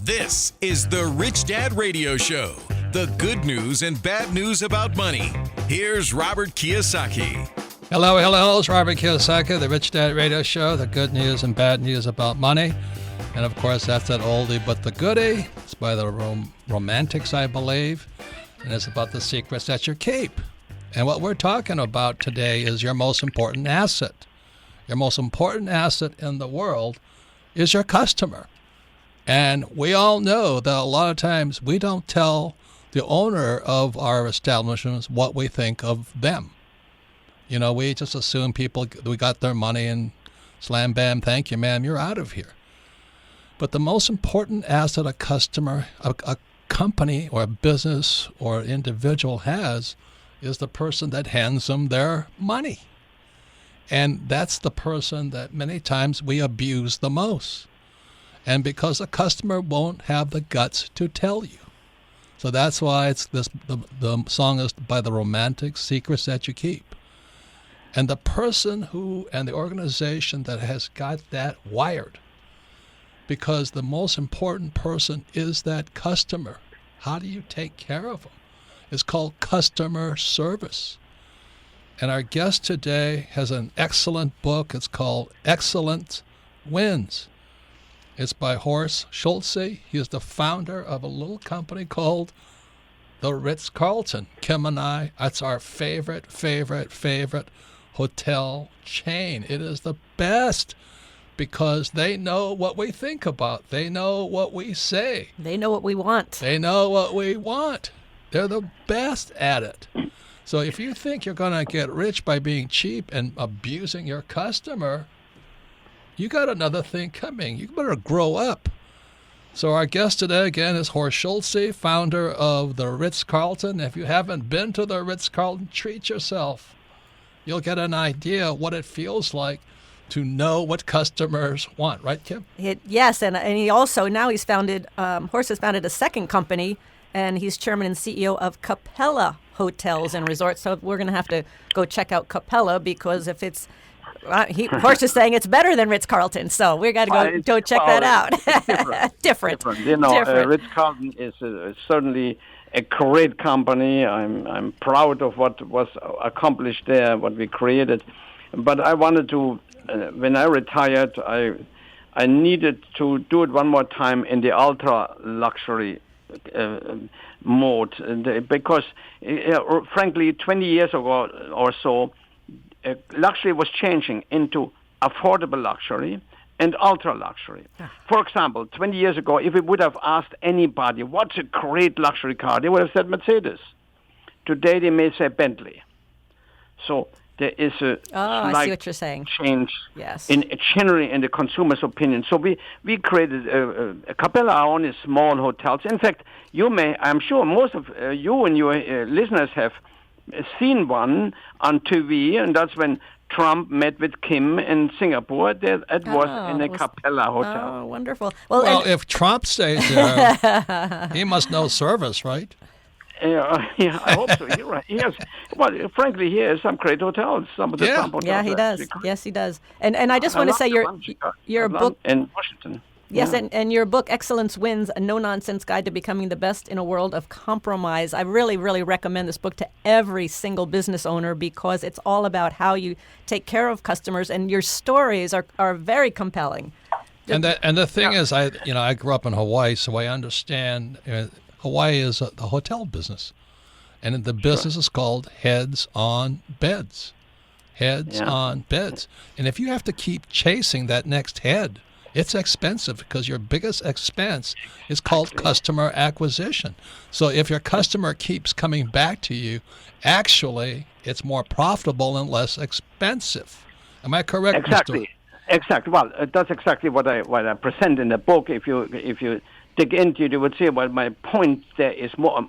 This is the Rich Dad Radio Show. The good news and bad news about money. Here's Robert Kiyosaki. Hello. It's Robert Kiyosaki, the Rich Dad Radio Show. The good news and bad news about money. And of course, that's that oldie but the goodie. It's by the Romantics, I believe. And it's about the secrets that you keep. And what we're talking about today is your most important asset. Your most important asset in the world is your customer. And we all know that a lot of times we don't tell the owner of our establishments what we think of them. You know, we just assume we got their money and slam, bam, thank you, ma'am, you're out of here. But the most important asset a customer, a company or a business or an individual has is the person that hands them their money. And that's the person that many times we abuse the most. And because the customer won't have the guts to tell you. So that's why the song is by the Romantics, Secrets That You Keep. And the person and the organization that has got that wired, because the most important person is that customer. How do you take care of them? It's called customer service. And our guest today has an excellent book. It's called Excellence Wins. It's by Horst Schulze. He is the founder of a little company called the Ritz Carlton. Kim and I, that's our favorite hotel chain. It is the best because they know what we think about. They know what we say. They know what we want. They know what we want. They're the best at it. So if you think you're going to get rich by being cheap and abusing your customer, you got another thing coming. You better grow up. So our guest today, again, is Horst Schulze, founder of the Ritz Carlton. If you haven't been to the Ritz Carlton, treat yourself. You'll get an idea what it feels like to know what customers want. Right, Kim? Yes, and he also, now Horst has founded a second company, and he's chairman and CEO of Capella Hotels and Resorts. So we're going to have to go check out Capella because if it's Horst is saying it's better than Ritz Carlton, so we got to go check that out. Different. You know, different. Ritz Carlton is certainly a great company. I'm proud of what was accomplished there, what we created. But I wanted to, when I retired, I needed to do it one more time in the ultra luxury mode, because frankly, 20 years ago or so, luxury was changing into affordable luxury and ultra luxury. For example, 20 years ago, if we would have asked anybody what's a great luxury car, they would have said Mercedes. Today they may say Bentley. So there is a I see what you're saying. Change yes. generally in the consumer's opinion. So we created a Capella, our own small hotels. In fact, I'm sure most of you and your listeners have seen one on TV, and that's when Trump met with Kim in Singapore. It was in a Capella hotel. Oh, wonderful. Well, if Trump stays there, he must know service, right? Yeah, I hope so. You're right. He has, frankly, he has some great hotels. Some of the Trump hotels. Yeah, he does. Yes, he does. And I just want to say your book in Washington. Yes, and your book, Excellence Wins, a no-nonsense guide to becoming the best in a world of compromise. I really, really recommend this book to every single business owner because it's all about how you take care of customers, and your stories are very compelling. And the thing is, I grew up in Hawaii, so I understand Hawaii is the hotel business, and the business is called Heads on Beds. Heads on Beds. And if you have to keep chasing that next head, it's expensive because your biggest expense is called customer acquisition. So if your customer keeps coming back to you, actually it's more profitable and less expensive. Am I correct? Exactly. Exactly. Well, that's exactly what I present in the book. If you dig into it, you would see. Well, my point there is more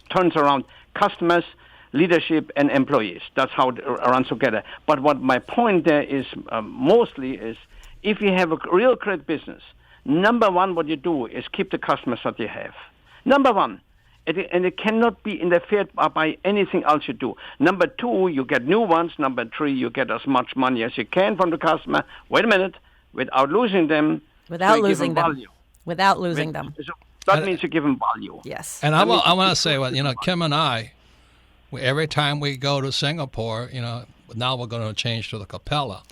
turns around customers, leadership, and employees. That's how it runs together. But what my point there is mostly is, if you have a real great business, number one, what you do is keep the customers that you have. Number one. And it cannot be interfered by anything else you do. Number two, you get new ones. Number three, you get as much money as you can from the customer. Wait a minute, without losing them. Without losing them. Value. without losing them. So that means you give them value. Yes. And I want to say, Kim and I, every time we go to Singapore, now we're going to change to the Capella,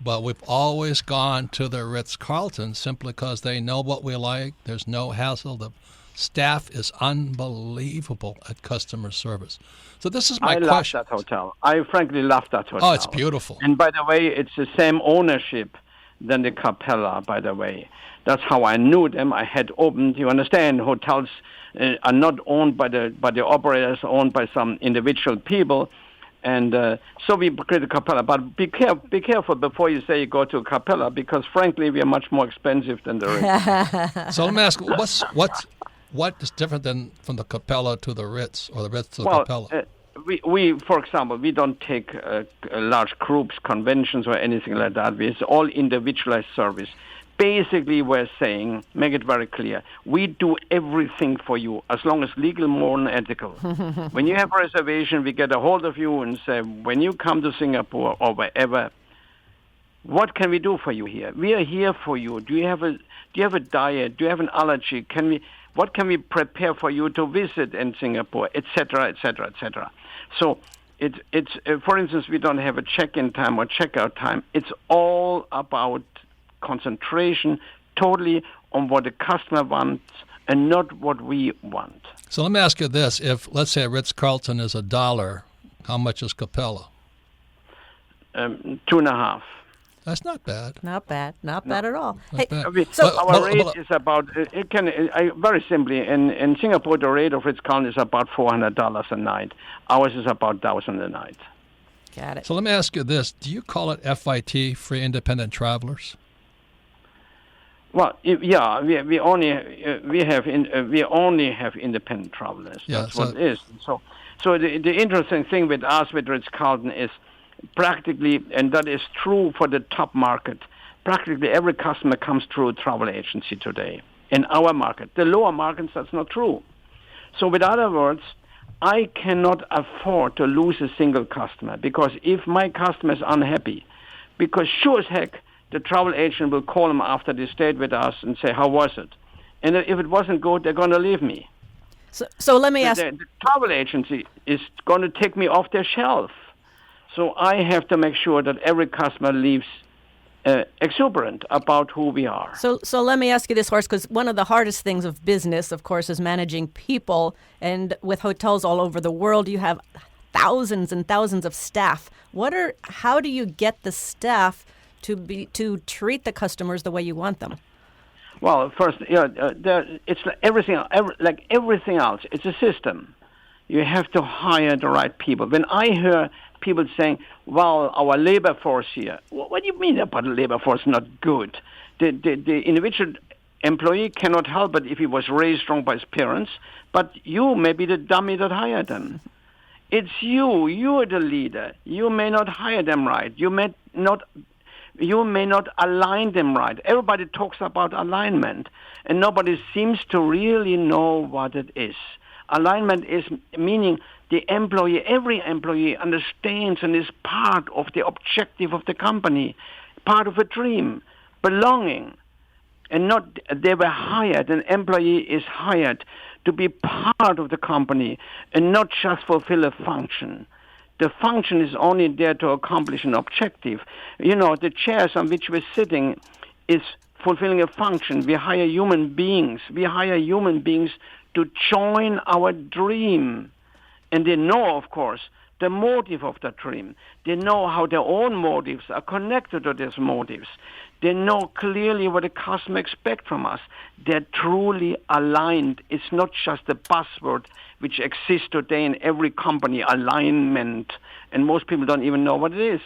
but we've always gone to the Ritz Carlton simply because they know what we like. There's no hassle. The staff is unbelievable at customer service. So this is my question. I love that hotel. I frankly love that hotel. Oh, it's beautiful. And by the way, it's the same ownership than the Capella, by the way. That's how I knew them. I had opened, you understand, hotels are not owned by the operators, owned by some individual people. And so we created Capella. But be careful before you say you go to Capella, because frankly, we are much more expensive than the Ritz. So let me ask, what is different from the Capella to the Ritz, or the Ritz to the Capella? We, for example, we don't take large groups, conventions, or anything like that. It's all individualized service. Basically, we're saying, make it very clear, we do everything for you as long as legal, moral, and ethical. When you have a reservation, we get a hold of you and say, when you come to Singapore or wherever, what can we do for you here? We are here for you. Do you have a diet? Do you have an allergy? What can we prepare for you to visit in Singapore, etc., etc., etc. So it's for instance, we don't have a check-in time or check-out time. It's all about concentration totally on what the customer wants and not what we want. So let me ask you this. If, let's say, Ritz-Carlton is $1, how much is Capella? 2.5. That's not bad. Not bad at all. Not bad. So our rate is about, very simply, in Singapore, the rate of Ritz-Carlton is about $400 a night. Ours is about $1,000 a night. Got it. So let me ask you this. Do you call it FIT, Free Independent Travelers? Well, yeah, we only have independent travelers. Yeah, That's what it is. So the interesting thing with us, with Ritz-Carlton, is practically, and that is true for the top market, practically every customer comes through a travel agency today. In our market, the lower markets, that's not true. So with other words, I cannot afford to lose a single customer, because if my customer is unhappy, because sure as heck, the travel agent will call them after they stayed with us and say, how was it? And if it wasn't good, they're going to leave me. So let me ask... The travel agency is going to take me off their shelf. So I have to make sure that every customer leaves exuberant about who we are. So let me ask you this, Horst, because one of the hardest things of business, of course, is managing people. And with hotels all over the world, you have thousands and thousands of staff. How do you get the staff to treat the customers the way you want them? Well, first, it's like everything else. It's a system. You have to hire the right people. When I hear people saying, well, our labor force here, what do you mean about the labor force not good? The individual employee cannot help it if he was raised wrong by his parents, but you may be the dummy that hired them. It's you. You are the leader. You may not hire them right. You may not align them right. Everybody talks about alignment, and nobody seems to really know what it is. Alignment is meaning every employee understands and is part of the objective of the company, part of a dream, belonging. And not they were hired, an employee is hired to be part of the company and not just fulfill a function. The function is only there to accomplish an objective. The chairs on which we're sitting is fulfilling a function. We hire human beings. To join our dream. And they know, of course, the motive of the dream. They know how their own motives are connected to these motives. They know clearly what the customer expects from us. They're truly aligned. It's not just a buzzword which exists today in every company, alignment. And most people don't even know what it is.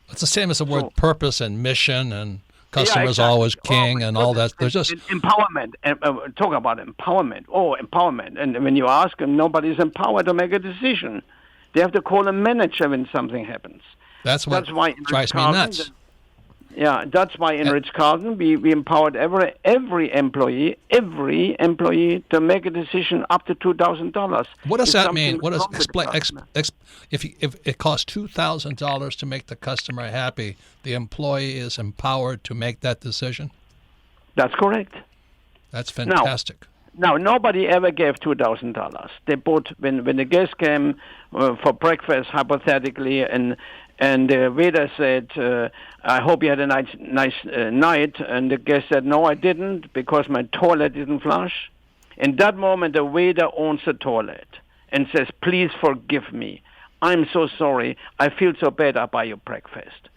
It's the same as the word purpose and mission and customers always king and all that. There's just empowerment. Talk about empowerment. Oh, empowerment. And when you ask them, nobody's empowered to make a decision. They have to call a manager when something happens. That's why drives me nuts. That's why in Ritz Carlton we empowered every employee to make a decision up to $2,000. What does that mean? What does explain? If it costs $2,000 to make the customer happy, the employee is empowered to make that decision? That's correct. That's fantastic. Now, nobody ever gave $2,000. They bought when the guest came for breakfast, hypothetically, and the waiter said, "I hope you had a nice night." And the guest said, "No, I didn't, because my toilet didn't flush." In that moment, the waiter owns the toilet and says, "Please forgive me. I'm so sorry. I feel so bad. I'll buy you breakfast."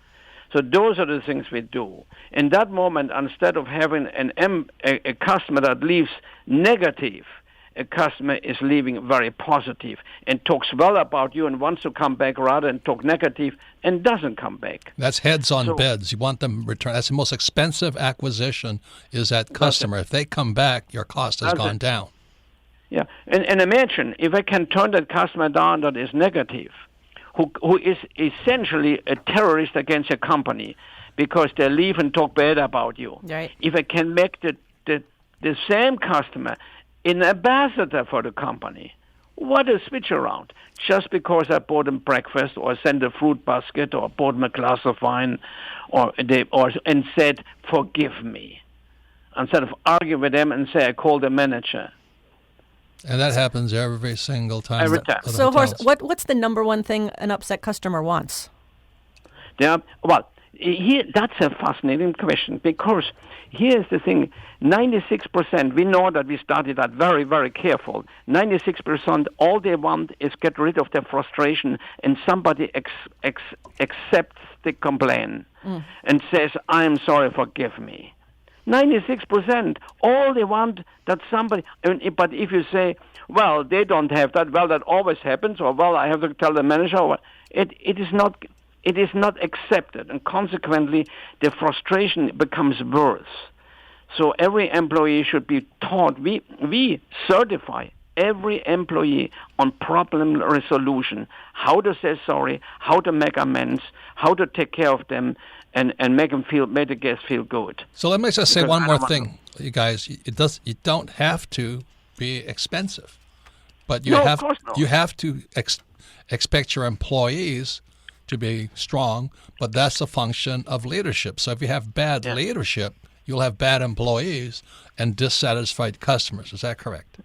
So those are the things we do. In that moment, instead of having a customer that leaves negative, a customer is leaving very positive and talks well about you and wants to come back, rather than talk negative and doesn't come back. That's heads on beds. You want them return. That's the most expensive acquisition, is that customer. If they come back, your cost has gone down. Yeah, and imagine if I can turn that customer down that is negative, who is essentially a terrorist against your company because they leave and talk bad about you. Right. If I can make the same customer an ambassador for the company, what a switch around. Just because I bought them breakfast or sent a fruit basket or bought them a glass of wine and said, "Forgive me," instead of arguing with them and say, "I call the manager." And that happens every single time. Every time. So, Horst, what's the number one thing an upset customer wants? Yeah, well, that's a fascinating question, because here's the thing. 96%, we know that we started that very, very careful. 96%, all they want is get rid of their frustration, and somebody accepts the complaint and says, "I'm sorry, forgive me." 96%, all they want that somebody, but if you say, "Well, they don't have that," "Well, that always happens," or "Well, I have to tell the manager," it is not accepted, and consequently the frustration becomes worse. So every employee should be taught. We certify every employee on problem resolution, how to say sorry, how to make amends, how to take care of them, and make the guests feel good. So let me just say one more thing, you guys. You don't have to be expensive, but you have to expect your employees to be strong. But that's a function of leadership. So if you have bad leadership, you'll have bad employees and dissatisfied customers. Is that correct?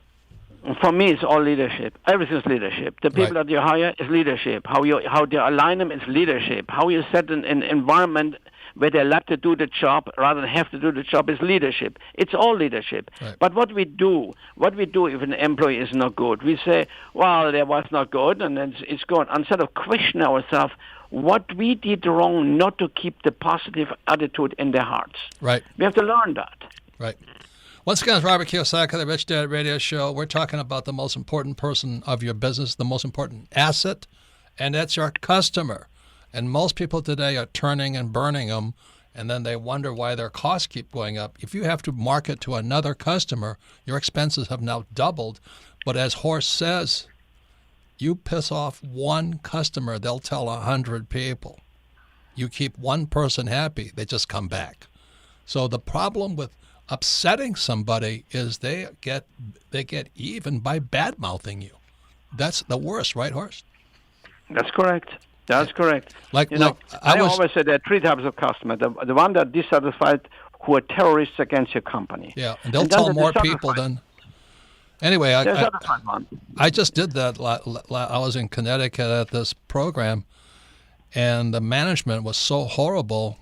For me, it's all leadership. Everything's leadership. The people that you hire is leadership. How you align them is leadership. How you set an environment where they like to do the job rather than have to do the job is leadership. It's all leadership. Right. But what we do if an employee is not good, we say, "Well, that was not good," and then it's gone. Instead of questioning ourselves what we did wrong, not to keep the positive attitude in their hearts. Right. We have to learn that. Right. Once again, it's Robert Kiyosaki, the Rich Dad Radio Show. We're talking about the most important person of your business, the most important asset, and that's your customer. And most people today are turning and burning them, and then they wonder why their costs keep going up. If you have to market to another customer, your expenses have now doubled. But as Horst says, you piss off one customer, they'll tell 100 people. You keep one person happy, they just come back. So the problem with upsetting somebody is they get even by bad-mouthing you. That's the worst, right, Horst? That's correct. That's correct. I always say there are three types of customer. The one that are dissatisfied, who are terrorists against your company. Yeah, and they'll tell more people than... Anyway, I just did that. I was in Connecticut at this program, and the management was so horrible,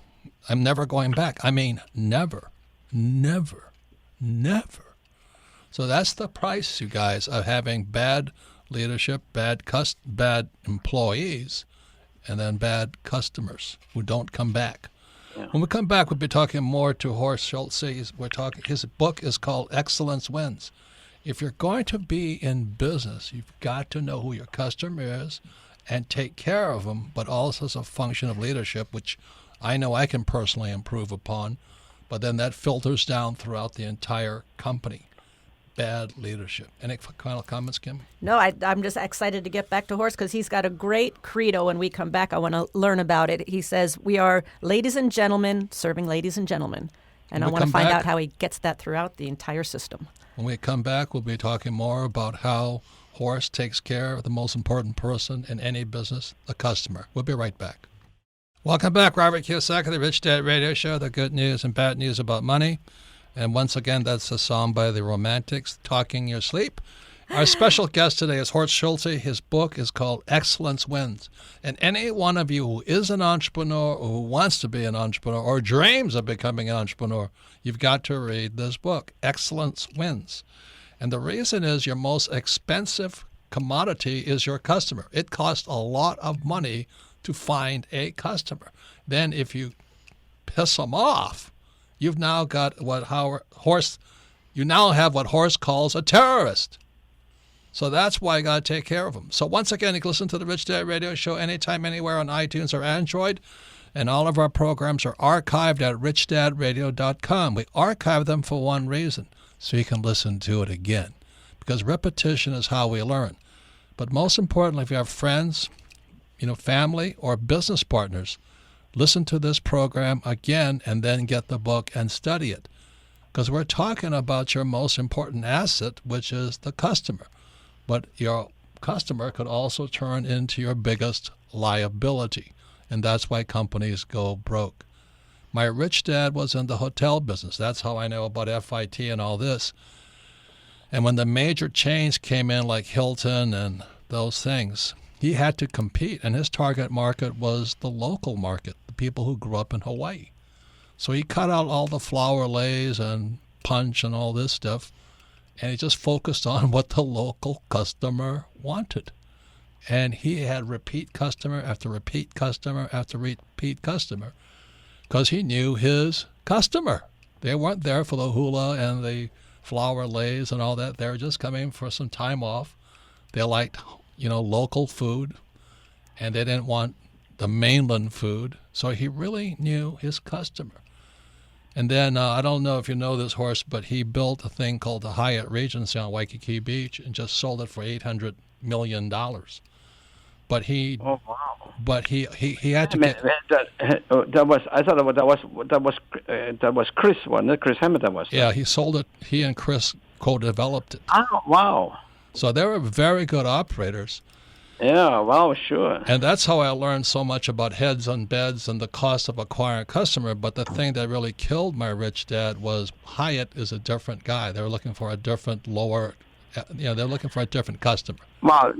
I'm never going back. I mean, never. So that's the price, you guys, of having bad leadership, bad employees, and then bad customers who don't come back. Yeah. When we come back, we'll be talking more to Horst Schulze. His book is called Excellence Wins. If you're going to be in business, you've got to know who your customer is and take care of them, but also as a function of leadership, which I know I can personally improve upon, but then that filters down throughout the entire company. Bad leadership. Any final comments, Kim? No, I'm just excited to get back to Horst because he's got a great credo. When we come back, I want to learn about it. He says, "We are ladies and gentlemen serving ladies and gentlemen." And I want to find out how he gets that throughout the entire system. When we come back, we'll be talking more about how Horst takes care of the most important person in any business, the customer. We'll be right back. Welcome back. Robert Kiyosaki, the Rich Dad Radio Show, the good news and bad news about money. And once again, that's a song by the Romantics, Talking in Your Sleep. Our special guest today is Horst Schulze. His book is called Excellence Wins. And any one of you who is an entrepreneur or who wants to be an entrepreneur or dreams of becoming an entrepreneur, you've got to read this book, Excellence Wins. And the reason is your most expensive commodity is your customer. It costs a lot of money to find a customer. Then if you piss them off, you've now got what Horst calls a terrorist. So that's why you got to take care of them. So once again, you can listen to the Rich Dad Radio Show anytime, anywhere on iTunes or Android. And all of our programs are archived at richdadradio.com. We archive them for one reason, so you can listen to it again. Because repetition is how we learn. But most importantly, if you have friends, family, or business partners, listen to this program again and then get the book and study it. Because we're talking about your most important asset, which is the customer. But your customer could also turn into your biggest liability. And that's why companies go broke. My rich dad was in the hotel business. That's how I know about FIT and all this. And when the major chains came in like Hilton and those things, he had to compete. And his target market was the local market, the people who grew up in Hawaii. So he cut out all the flower lays and punch and all this stuff. And he just focused on what the local customer wanted. And he had repeat customer after repeat customer after repeat customer because he knew his customer. They weren't there for the hula and the flower lays and all that. They were just coming for some time off. They liked, local food, and they didn't want the mainland food. So he really knew his customer. And then, I don't know if you know this, Horst, but he built a thing called the Hyatt Regency on Waikiki Beach and just sold it for $800 million. But he, oh wow! But he had to get. That was Chris, wasn't it? Chris Hamilton was. Yeah, he sold it. He and Chris co-developed it. Oh wow! So they were very good operators. Yeah, wow, sure. And that's how I learned so much about heads on beds and the cost of acquiring a customer. But the thing that really killed my rich dad was Hyatt is a different guy. They were looking for a different lower. They're looking for a different customer. Well,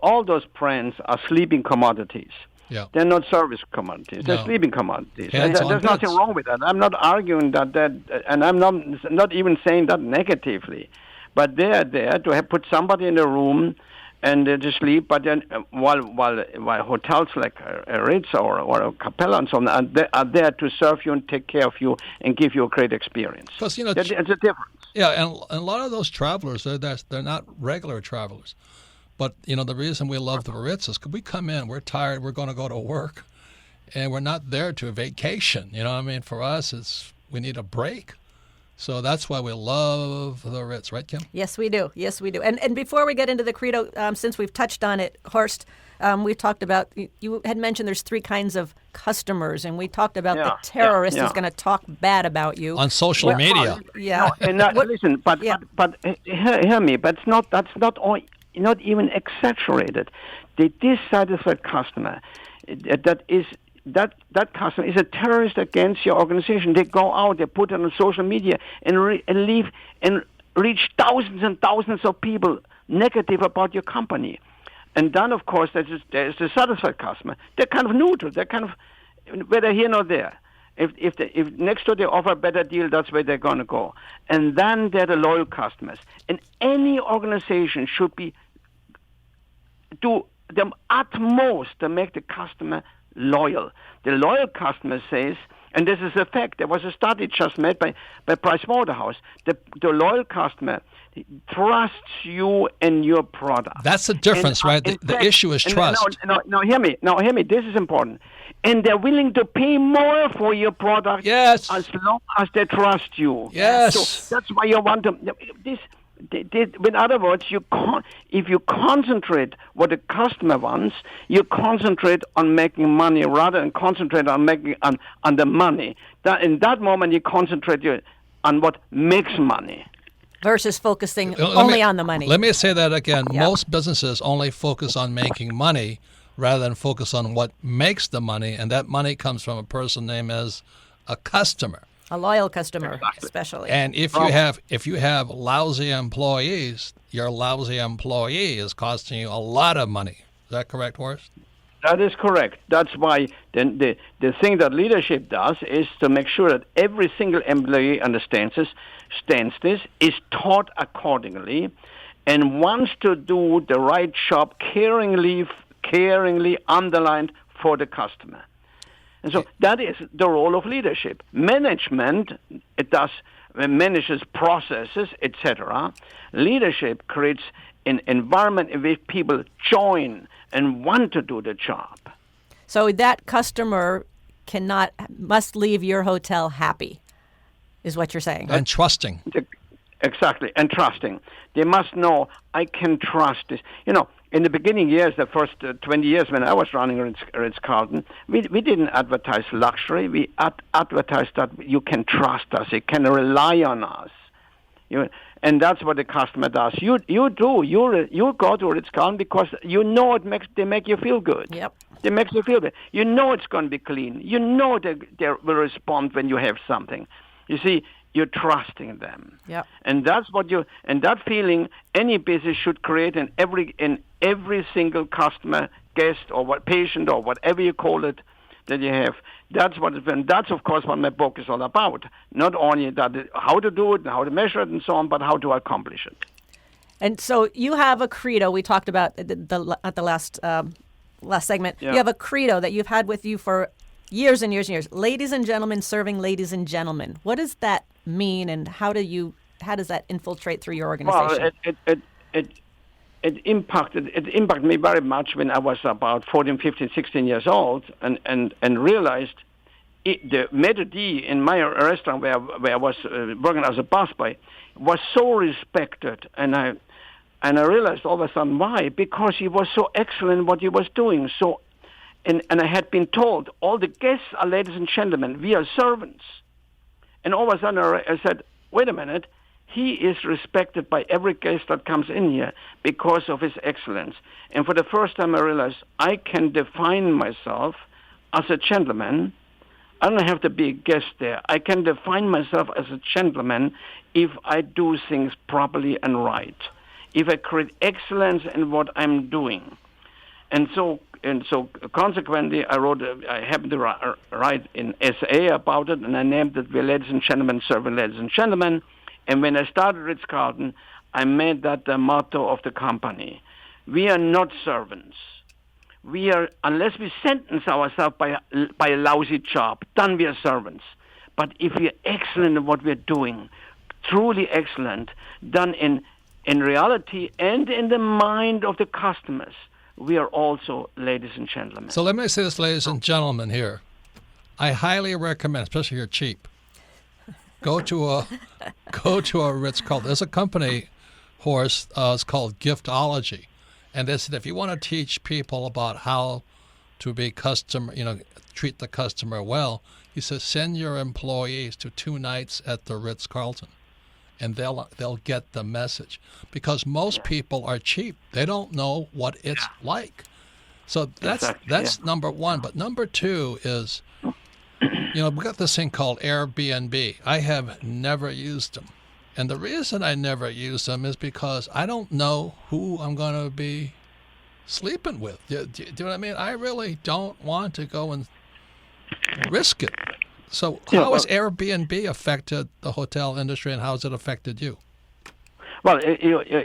all those brands are sleeping commodities. Yeah. They're not service commodities. They're sleeping commodities. There's nothing wrong with that. I'm not arguing that, and I'm not even saying that negatively. But they're there to put somebody in a room and to sleep. But then while hotels like a Ritz or a Capella and so on are there to serve you and take care of you and give you a great experience. Because it's a difference. Yeah, and a lot of those travelers, they're not regular travelers. But, the reason we love the Ritz is because we come in, we're tired, we're going to go to work, and we're not there to vacation. For us, we need a break. So that's why we love the Ritz, right, Kim? Yes, we do. Yes, we do. And before we get into the credo, since we've touched on it, Horst, we talked about, you had mentioned there's three kinds of customers, and we talked about the terrorist is going to talk bad about you. On social media. Yeah. No, listen, but hear me, but that's not even exaggerated. The dissatisfied customer, that customer is a terrorist against your organization. They go out, they put it on social media and reach thousands and thousands of people negative about your company. And then, of course, there's the satisfied customer. They're kind of neutral. They're kind of whether here nor there. If next door they offer a better deal, that's where they're going to go. And then they're the loyal customers. And any organization should do the utmost to make the customer loyal. The loyal customer says, and this is a fact, there was a study just made by Pricewaterhouse, the loyal customer trusts you and your product. That's the difference, right? The issue is trust. No, hear me. This is important. And they're willing to pay more for your product as long as they trust you. Yes. So that's why you want to... In other words, if you concentrate what the customer wants, you concentrate on making money rather than concentrate on making on the money. In that moment, you concentrate on what makes money. Versus focusing only on the money. Let me say that again. Yep. Most businesses only focus on making money rather than focus on what makes the money, and that money comes from a person named as a customer. A loyal customer, Exactly. especially. And if you have lousy employees, your lousy employee is costing you a lot of money. Is that correct, Horst? That is correct. That's why the thing that leadership does is to make sure that every single employee understands this, is taught accordingly, and wants to do the right job caringly underlined for the customer. And so that is the role of leadership. Management, manages processes, etc. Leadership creates an environment in which people join and want to do the job. So that customer must leave your hotel happy, is what you're saying. And trusting. Exactly, and trusting. They must know, I can trust this. In the beginning years, the first 20 years when I was running Ritz Carlton, we didn't advertise luxury. We advertised that you can trust us, you can rely on us. And that's what the customer does. You go to Ritz Carlton because you know they make you feel good. Yep. They make you feel good. You know it's going to be clean. You know they will respond when you have something. You see, you're trusting them. Yep. And that's and that feeling any business should create in every single customer, guest, or patient, or whatever you call it that you have. That's of course what my book is all about. Not only how to do it and how to measure it and so on, but how to accomplish it. And so you have a credo. We talked about at the last segment. Yeah. You have a credo that you've had with you for years and years and years. Ladies and gentlemen, serving ladies and gentlemen. What does that mean, and how does that infiltrate through your organization? Well, it impacted me very much when I was about 14, 15, 16 years old, and realized the maitre d' in my restaurant where I was working as a busboy was so respected, and I realized all of a sudden why, because he was so excellent in what he was doing. So, and I had been told all the guests are ladies and gentlemen, we are servants, and all of a sudden I said, wait a minute. He is respected by every guest that comes in here because of his excellence. And for the first time I realized I can define myself as a gentleman. I don't have to be a guest there. I can define myself as a gentleman if I do things properly and right, if I create excellence in what I'm doing. And so consequently, I happened to write an essay about it, and I named it "We're Ladies and Gentlemen Serving Ladies and Gentlemen." And when I started Ritz Carlton, I made that the motto of the company. We are not servants. We are, unless we sentence ourselves by a lousy job, then we are servants. But if we are excellent in what we are doing, truly excellent, then in reality and in the mind of the customers, we are also ladies and gentlemen. So let me say this, ladies and gentlemen, here. I highly recommend, especially if you're cheap, go to a Ritz Carlton. There's a company, Horst, it's called Giftology, and they said if you want to teach people about how to be treat the customer well, he says send your employees to 2 nights at the Ritz Carlton, and they'll get the message, because most people are cheap. They don't know what it's like. So that's number one. But number two is, we got this thing called Airbnb. I have never used them. And the reason I never use them is because I don't know who I'm going to be sleeping with. Do you know what I mean? I really don't want to go and risk it. So how has Airbnb affected the hotel industry, and how has it affected you? Well,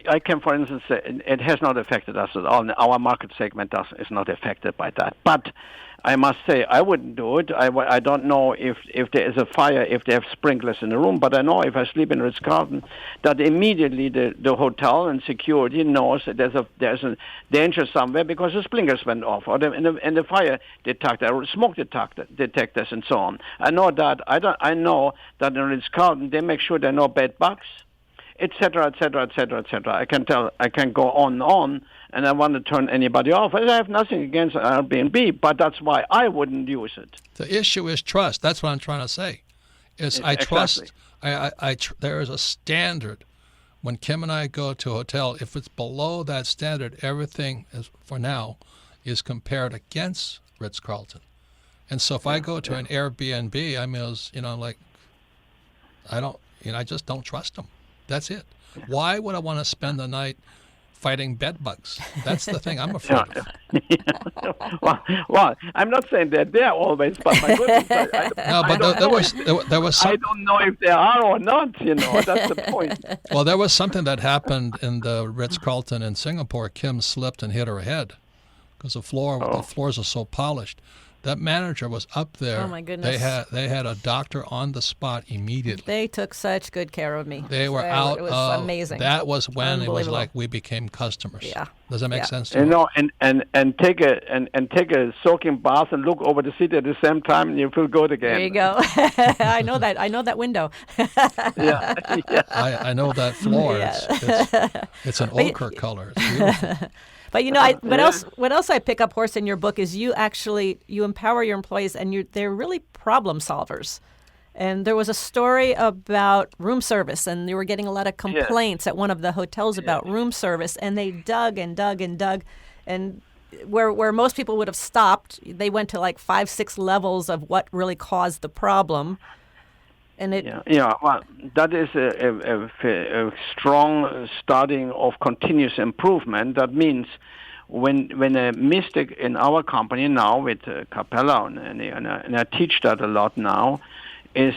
I can, for instance, say it has not affected us at all. Our market segment is not affected by that. But I must say, I wouldn't do it. I don't know if there is a fire, if they have sprinklers in the room, but I know if I sleep in Ritz-Carlton, that immediately the hotel and security knows that there's a danger somewhere because the sprinklers went off, or and the fire detector, or smoke detectors, and so on. I know that. I know that in Ritz-Carlton, they make sure there are no bed bugs, etc., etc., etc., etc. I can go on, and I want to turn anybody off. I have nothing against Airbnb, but that's why I wouldn't use it. The issue is trust. That's what I'm trying to say. I trust. There is a standard. When Kim and I go to a hotel, if it's below that standard, everything for now is compared against Ritz Carlton. And so if I go to an Airbnb, I'm like, I just don't trust them. That's it. Why would I want to spend the night fighting bed bugs? That's the thing I'm afraid of. Well, I'm not saying that they're always, but my goodness, there was some, I don't know if they are or not. That's the point. Well, there was something that happened in the Ritz Carlton in Singapore. Kim slipped and hit her head because the floors are so polished. That manager was up there. Oh my goodness! They had a doctor on the spot immediately. They took such good care of me. They were out. It was amazing. That was when it was like we became customers. Yeah. Does that make sense to you? And take a soaking bath and look over the city at the same time, and you feel good again. There you go. I know that window. Yeah. I know that floor. Yeah. It's an ochre color. It's beautiful. But what else I pick up, Horst, in your book is you empower your employees, and they're really problem solvers. And there was a story about room service, and you were getting a lot of complaints at one of the hotels about room service, and they dug and dug and dug, and where most people would have stopped, they went to like 5-6 levels of what really caused the problem. And well, that is a strong starting of continuous improvement. That means when a mistake in our company now with Capella, and I teach that a lot now, is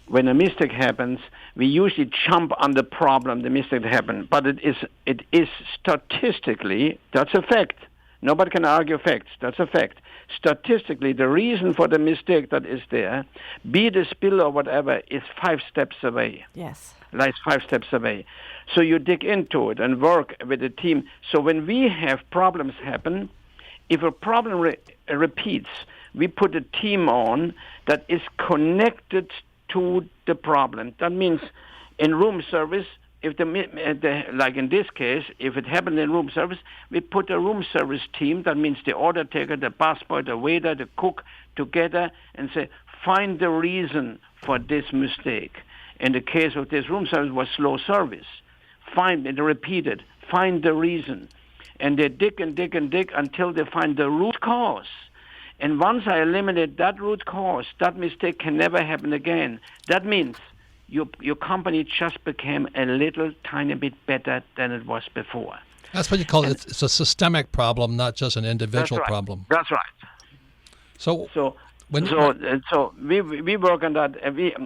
when a mistake happens, we usually jump on the problem, the mistake that happened. But it is statistically, that's a fact. Nobody can argue facts. That's a fact. Statistically, the reason for the mistake that is there, be it a spill or whatever, is 5 steps away. Yes. Lies 5 steps away. So you dig into it and work with the team. So when we have problems happen, if a problem repeats, we put a team on that is connected to the problem. That means in room service, if like in this case, if it happened in room service, we put a room service team. That means the order taker, the busboy, the waiter, the cook together and say, find the reason for this mistake. In the case of this room service was slow service. Find the reason. And they dig and dig and dig until they find the root cause. And once I eliminate that root cause, that mistake can never happen again. That means your company just became a little tiny bit better than it was before. That's what you call it. It's a systemic problem, not just an individual problem. That's right. So we work on that.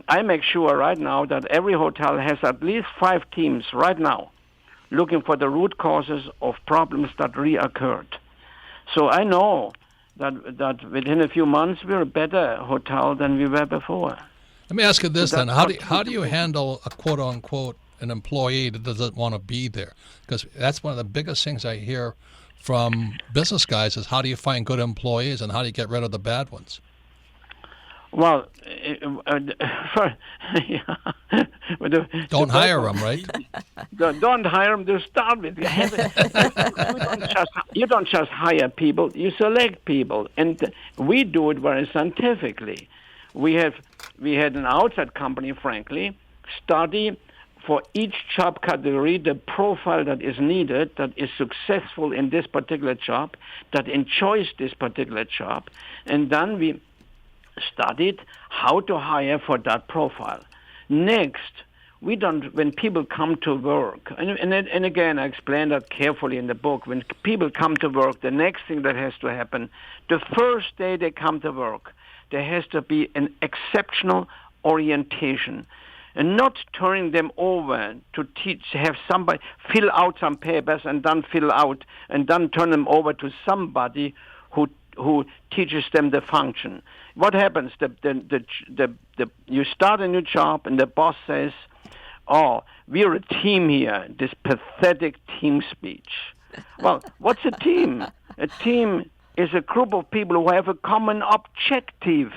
I make sure right now that every hotel has at least 5 teams right now looking for the root causes of problems that reoccurred. So I know that within a few months we're a better hotel than we were before. Let me ask you this then: how do you handle a quote unquote an employee that doesn't want to be there? Because that's one of the biggest things I hear from business guys is how do you find good employees and how do you get rid of the bad ones? Well, don't hire them, right? Don't hire them to start with. You don't just hire people; you select people, and we do it very scientifically. We had an outside company, frankly, study for each job category the profile that is needed, that is successful in this particular job, that enjoys this particular job, and then we studied how to hire for that profile. Next, when people come to work, and again, I explain that carefully in the book, when people come to work, the next thing that has to happen, the first day they come to work, there has to be an exceptional orientation and not turning them over to have somebody fill out some papers and then turn them over to somebody who teaches them the function. What happens? You start a new job and the boss says, "Oh, we're a team here." This pathetic team speech. Well, what's a team? A team is a group of people who have a common objective.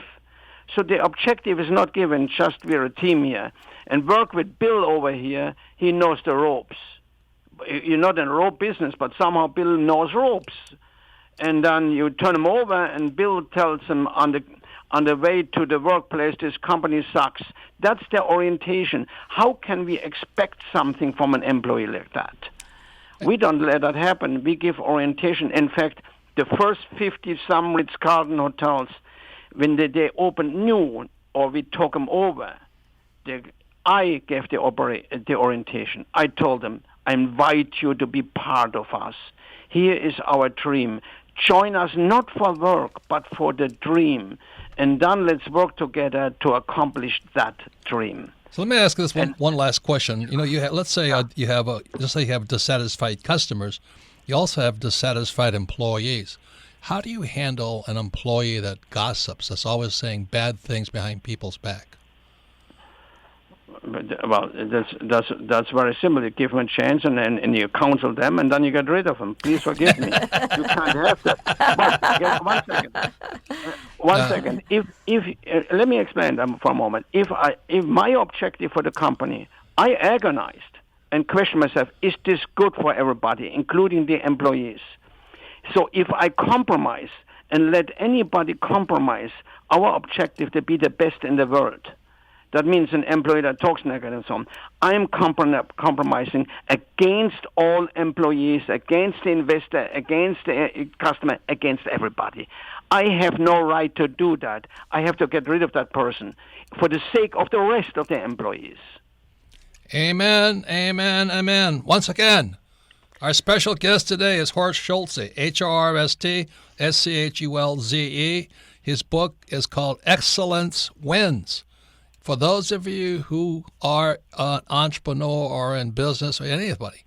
So the objective is not given just we're a team here. And work with Bill over here, he knows the ropes. You're not in a rope business, but somehow Bill knows ropes. And then you turn him over and Bill tells him on the way to the workplace, this company sucks. That's their orientation. How can we expect something from an employee like that? We don't let that happen. We give orientation. In fact, the first 50-some Ritz Carlton Hotels, when they open new or we talk them over, I gave the orientation. I told them, I invite you to be part of us. Here is our dream. Join us not for work, but for the dream. And then let's work together to accomplish that dream. So let me ask this one last question. You know, let's say you have dissatisfied customers. You also have dissatisfied employees. How do you handle an employee that gossips, that's always saying bad things behind people's back? Well, that's very simple. You give them a chance, and you counsel them, and then you get rid of them. Please forgive me. You can't have that. But one second. If let me explain for a moment. If my objective for the company, I agonized and questioned myself: is this good for everybody, including the employees? So if I compromise and let anybody compromise our objective to be the best in the world. That means an employee that talks negative and so on. I am compromising against all employees, against the investor, against the customer, against everybody. I have no right to do that. I have to get rid of that person for the sake of the rest of the employees. Amen, amen, amen. Once again, our special guest today is Horst Schulze, Horst Schulze. His book is called Excellence Wins. For those of you who are an entrepreneur or in business or anybody,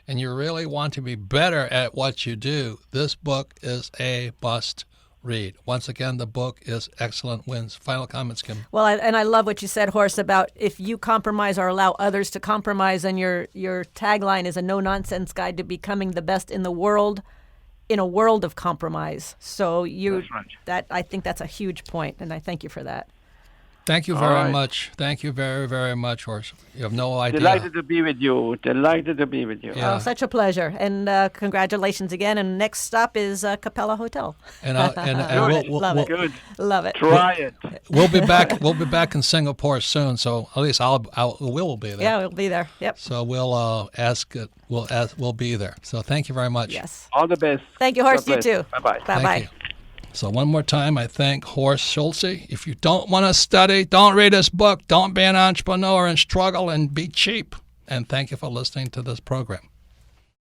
and you really want to be better at what you do, this book is a must read. Once again, the book is Excellent Wins. Final comments, Kim? Well, I love what you said, Horst, about if you compromise or allow others to compromise, and your tagline is a no-nonsense guide to becoming the best in the world in a world of compromise. So That's right. I think that's a huge point, and I thank you for that. Thank you very much. Thank you very, very much, Horst. You have no idea. Delighted to be with you. Yeah. Oh, such a pleasure. And congratulations again. And next stop is Capella Hotel. And Love it. Good. Love it. Try it. We'll be back. We'll be back in Singapore soon. So at least we'll be there. Yeah, we'll be there. Yep. So we'll ask it. We'll be there. So thank you very much. Yes. All the best. Thank you, Horst. God You bless. too. Bye-bye. Bye-bye. Thank you. So one more time, I thank Horst Schulze. If you don't want to study, don't read his book, don't be an entrepreneur and struggle and be cheap. And thank you for listening to this program.